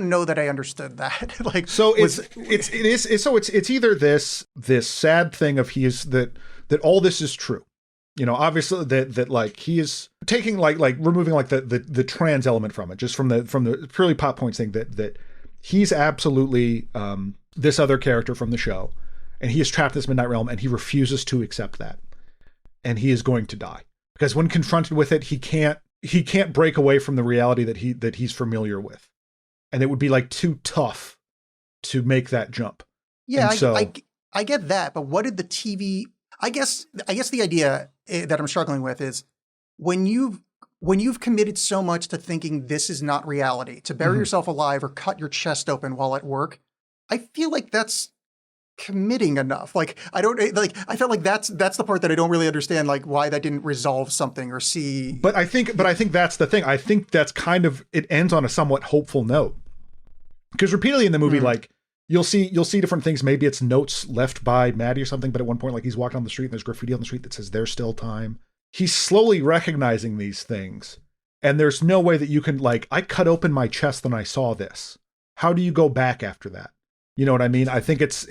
know that I understood that. It's either this sad thing of that all this is true. Obviously that he is taking removing the trans element from it, just from the purely pop points thing that he's absolutely this other character from the show, and he is trapped in this midnight realm, and he refuses to accept that, and he is going to die because when confronted with it, he can't break away from the reality that he's familiar with, and it would be like too tough to make that jump. Yeah, I get that, but what did the TV? I guess the idea that I'm struggling with is when you've committed so much to thinking this is not reality, to bury yourself alive or cut your chest open while at work, I feel like that's committing enough. Like I felt like that's the part that I don't really understand, like why that didn't resolve something or see. But I think that's the thing. I think that's kind of, it ends on a somewhat hopeful note. Because repeatedly in the movie, like you'll see different things. Maybe it's notes left by Maddie or something, but at one point, like he's walking on the street and there's graffiti on the street that says "There's still time." He's slowly recognizing these things, and there's no way that you can, like, I cut open my chest and I saw this. How do you go back after that? You know what I mean? I think it's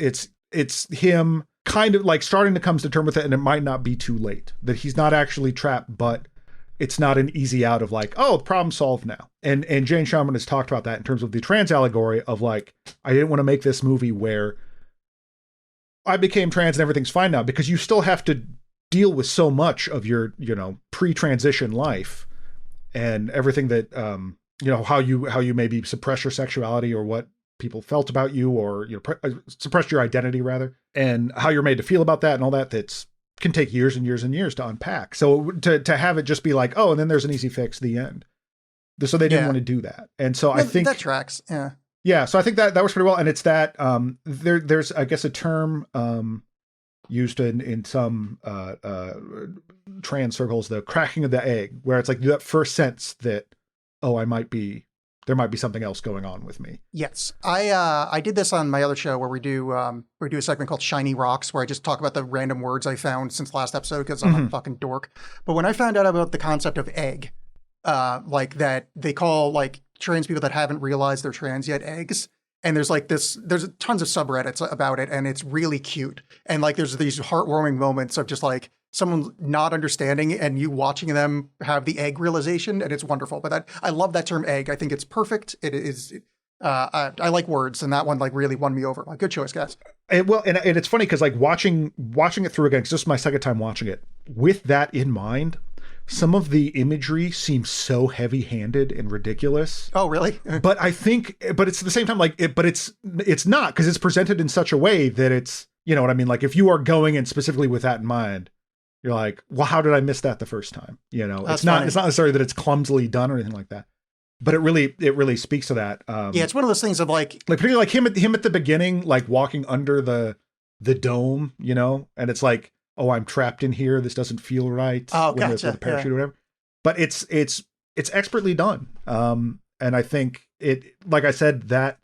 him kind of like starting to come to terms with it, and it might not be too late. That he's not actually trapped, but it's not an easy out of like, oh, problem solved now. And Jane Schoenbrun has talked about that in terms of the trans allegory of like, I didn't want to make this movie where I became trans and everything's fine now, because you still have to deal with so much of your, pre-transition life and everything that, how you maybe suppress your sexuality or what people felt about you, or, suppress your identity rather, and how you're made to feel about that and all that. Can take years and years and years to unpack. So to have it just be like, oh, and then there's an easy fix, the end. So they didn't want to do that. And so I think that tracks. Yeah. Yeah. So I think that works pretty well. And it's that, there's, I guess, a term, used in some, trans circles, the cracking of the egg, where it's like that first sense that, oh, there might be something else going on with me. Yes. I did this on my other show where we do a segment called Shiny Rocks, where I just talk about the random words I found since last episode, because I'm a fucking dork. But when I found out about the concept of egg, like that they call like trans people that haven't realized they're trans yet eggs. And there's tons of subreddits about it, and it's really cute. And like there's these heartwarming moments of just like someone not understanding and you watching them have the egg realization, and it's wonderful. But I love that term egg. I think it's perfect. It is. I like words, and that one like really won me over. Like, good choice, guys. And it's funny because like watching it through again, because this is my second time watching it with that in mind. Some of the imagery seems so heavy-handed and ridiculous. Oh, really? But I think, but it's at the same time like, it's not, because it's presented in such a way that it's, you know what I mean? Like if you are going in specifically with that in mind, you're like, well, how did I miss that the first time? It's not necessarily that it's clumsily done or anything like that, but it really speaks to that. Yeah, it's one of those things of like particularly like him at the beginning, like walking under the dome, and it's like, oh, I'm trapped in here. This doesn't feel right. Oh, gotcha. With the parachute or whatever. But it's expertly done. And I think it, like I said, that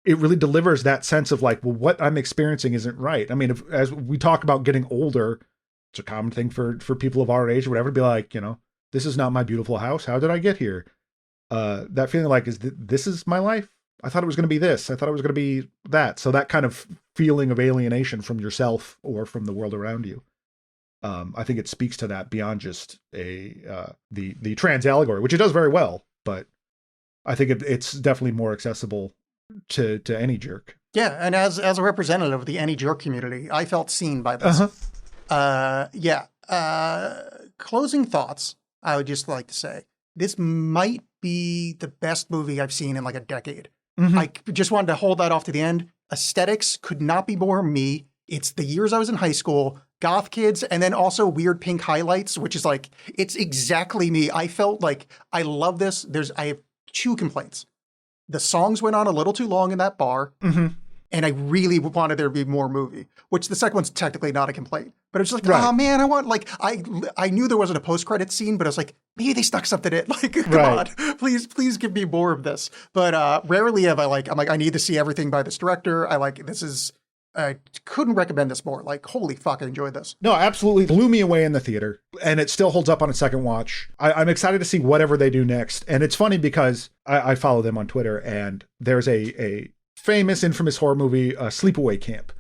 it really delivers that sense of like, well, what I'm experiencing isn't right. I mean, as we talk about getting older, it's a common thing for people of our age or whatever to be like, this is not my beautiful house. How did I get here? That feeling like, this is my life? I thought it was going to be this. I thought it was going to be that. So that kind of feeling of alienation from yourself or from the world around you. I think it speaks to that beyond just the trans allegory, which it does very well, but I think it's definitely more accessible to any jerk. Yeah, and as a representative of the any jerk community, I felt seen by this. Closing thoughts, I would just like to say, this might be the best movie I've seen in like a decade. I just wanted to hold that off to the end. Aesthetics could not be more me. It's the years I was in high school, goth kids, and then also weird pink highlights, which is like, it's exactly me. I felt like I love this. I have two complaints. The songs went on a little too long in that bar, and I really wanted there to be more movie, which the second one's technically not a complaint. But it's like, oh man, I want like, I knew there wasn't a post-credit scene, but I was like, maybe they stuck something in. Like, come on, please give me more of this. But rarely have I'm like, I need to see everything by this director. I couldn't recommend this more. Like, holy fuck, I enjoyed this. No, absolutely. Blew me away in the theater, and it still holds up on a second watch. I'm excited to see whatever they do next. And it's funny because I follow them on Twitter, and there's a famous, infamous horror movie, Sleepaway Camp,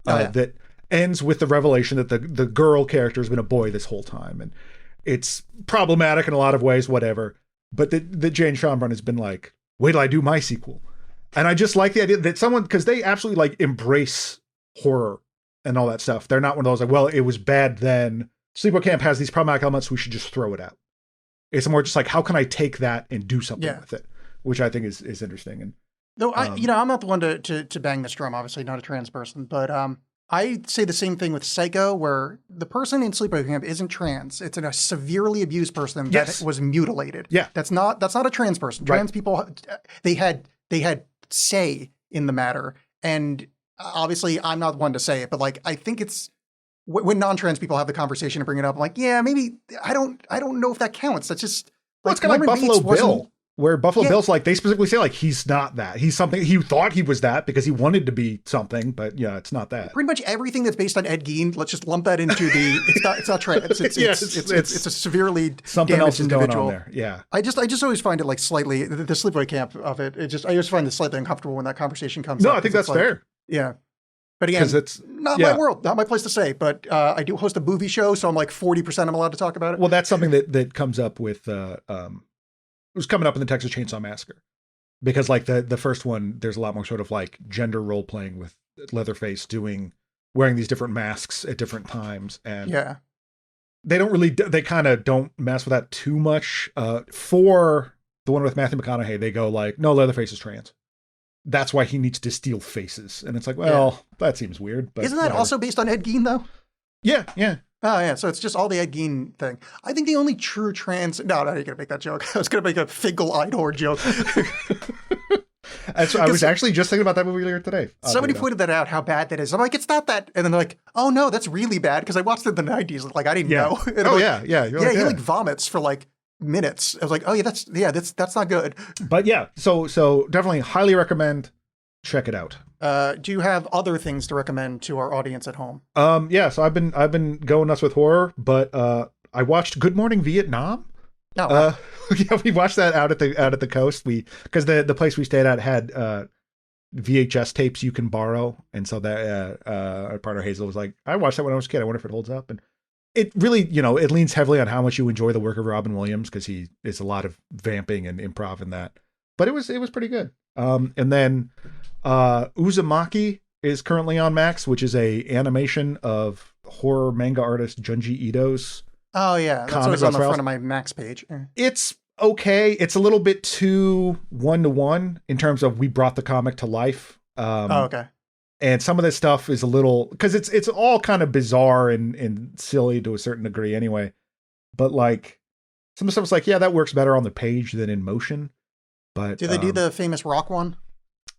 that ends with the revelation that the girl character has been a boy this whole time. And it's problematic in a lot of ways, whatever. But that Jane Schoenbrun has been like, wait till I do my sequel. And I just like the idea that someone, because they absolutely like embrace horror and all that stuff. They're not one of those like, well, it was bad then. Sleepaway Camp has these problematic elements. We should just throw it out. It's more just like, how can I take that and do something with it? Which I think is interesting. And no, I'm not the one to bang this drum. Obviously, not a trans person, but I say the same thing with Psycho, where the person in Sleepaway Camp isn't trans. It's a severely abused person that was mutilated. Yeah, that's not a trans person. Trans people, they had say in the matter, and obviously, I'm not one to say it, but like I think it's when non-trans people have the conversation and bring it up. I'm like, yeah, maybe I don't know if that counts. That's just well, it's kind of like Buffalo Bill. Where Buffalo Bill's like, they specifically say like, he's not that. He's something, he thought he was that because he wanted to be something, but yeah, it's not that. Pretty much everything that's based on Ed Gein, let's just lump that into the, it's not trans. It's a severely something else is individual. Going on there. Yeah. I just always find it like slightly, the Sleepaway Camp of it, I just find it slightly uncomfortable when that conversation comes up. No, I think that's fair. Yeah. But again, it's not my world, not my place to say, but I do host a movie show, so I'm like 40% I'm allowed to talk about it. Well, that's something that comes up with, it was coming up in the Texas Chainsaw Massacre, because like the first one, there's a lot more sort of like gender role playing with Leatherface wearing these different masks at different times. And they kind of don't mess with that too much. For the one with Matthew McConaughey, they go like, no, Leatherface is trans. That's why he needs to steal faces. And it's like, well, that seems weird. But isn't that also based on Ed Gein though? Yeah, yeah. Oh, yeah. So it's just all the Ed Gein thing. I think the only true trans... No, you're going to make that joke. I was going to make a Fingal-Idor joke. I was actually just thinking about that movie earlier today. Somebody pointed that out, how bad that is. I'm like, it's not that. And then they're like, oh, no, that's really bad. Because I watched it in the 90s. Like, I didn't know. And yeah. He like vomits for like minutes. I was like, oh, yeah, that's not good. But yeah, so definitely highly recommend. Check it out. Do you have other things to recommend to our audience at home? Yeah, so I've been going nuts with horror, but I watched Good Morning Vietnam. Oh, wow. Yeah, we watched that out at the coast. Because the place we stayed at had VHS tapes you can borrow, and so that our partner Hazel was like, I watched that when I was a kid. I wonder if it holds up. And it really, it leans heavily on how much you enjoy the work of Robin Williams, because it's a lot of vamping and improv in that. But it was pretty good. And then Uzumaki is currently on Max, which is a animation of horror manga artist Junji Ito's. Oh yeah, that's always on the front of my Max page. It's okay. It's a little bit too one-to-one in terms of we brought the comic to life. Okay. And some of this stuff is a little, because it's all kind of bizarre and silly to a certain degree anyway. But like some of the stuff is like, yeah, that works better on the page than in motion. But do they do the famous rock one?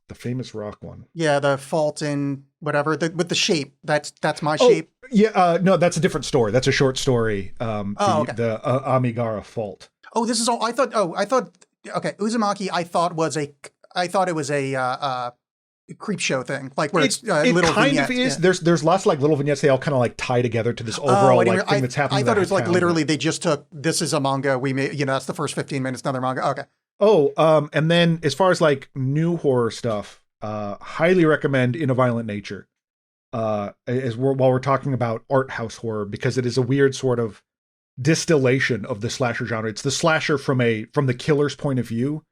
The famous rock one. Yeah, the fault in whatever with the shape. That's my shape. Yeah, no, that's a different story. That's a short story. Okay. The Amigara fault. Oh, this is all. I thought. Okay, Uzumaki. I thought it was a creep show thing, like where it's little kind vignettes. Of is. Yeah. There's lots of like little vignettes. They all kind of like tie together to this overall thing that's happening. I thought it was like literally they just took, this is a manga. We made, that's the first 15 minutes. Another manga. Okay. Oh, and then as far as like new horror stuff, highly recommend In a Violent Nature. While we're talking about art house horror, because it is a weird sort of distillation of the slasher genre. It's the slasher from the killer's point of view,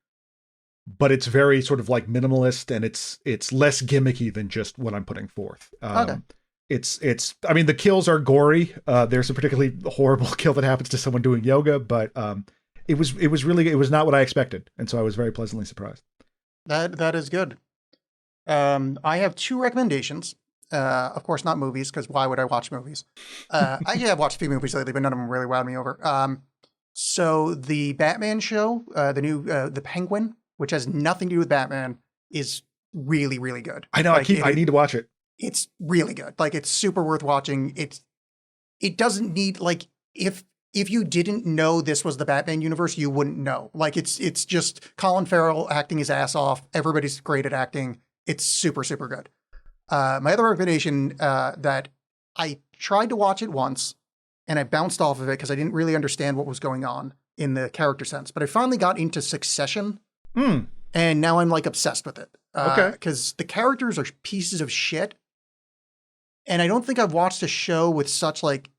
but it's very sort of like minimalist, and it's less gimmicky than just what I'm putting forth. Okay. I mean, the kills are gory. There's a particularly horrible kill that happens to someone doing yoga, but it was not what I expected, and so I was very pleasantly surprised. That is good. I have two recommendations. Of course, not movies, because why would I watch movies? I have watched a few movies lately, but none of them really wowed me over. So the Batman show, the new The Penguin, which has nothing to do with Batman, is really, really good. I know. Like, I need to watch it. It's really good. Like, it's super worth watching. It doesn't need, like, if you didn't know this was the Batman universe, you wouldn't know. Like, it's just Colin Farrell acting his ass off. Everybody's great at acting. It's super, super good. My other recommendation, that I tried to watch it once and I bounced off of it because I didn't really understand what was going on in the character sense, but I finally got into Succession. And now I'm like obsessed with it. Okay. Because the characters are pieces of shit. And I don't think I've watched a show with such like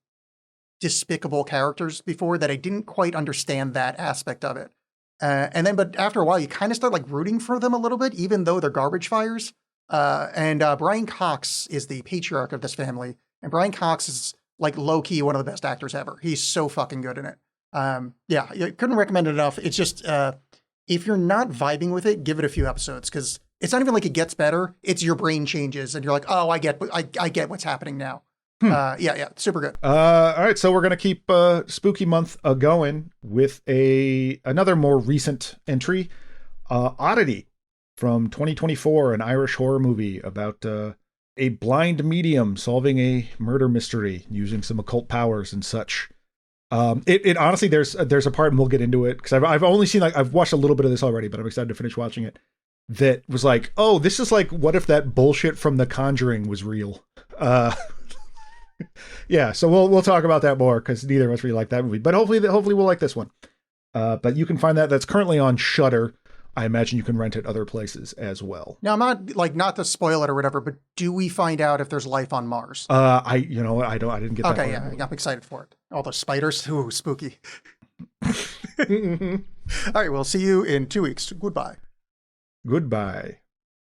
despicable characters before, that I didn't quite understand that aspect of it. But after a while, you kind of start like rooting for them a little bit, even though they're garbage fires. And Brian Cox is the patriarch of this family. And Brian Cox is like low key one of the best actors ever. He's so fucking good in it. Yeah, I couldn't recommend it enough. It's just, if you're not vibing with it, give it a few episodes because it's not even like it gets better. It's your brain changes and you're like, oh, I get what's happening now. Yeah, super good. All right, so we're gonna keep Spooky Month going with another more recent entry, Oddity from 2024, an Irish horror movie about a blind medium solving a murder mystery using some occult powers and such. It honestly, there's a part, and we'll get into it because I've only seen I've watched a little bit of this already, but I'm excited to finish watching it. That was like, oh, this is like, what if that bullshit from The Conjuring was real? Yeah, so we'll talk about that more because neither of us really like that movie, but hopefully we'll like this one. But you can find that's currently on Shudder. I imagine you can rent it other places as well. Now, I'm not to spoil it or whatever, but do we find out if there's life on Mars? I didn't get that. Okay, yeah, I'm excited for it. All the spiders, ooh, spooky. All right, we'll see you in 2 weeks. Goodbye. Goodbye.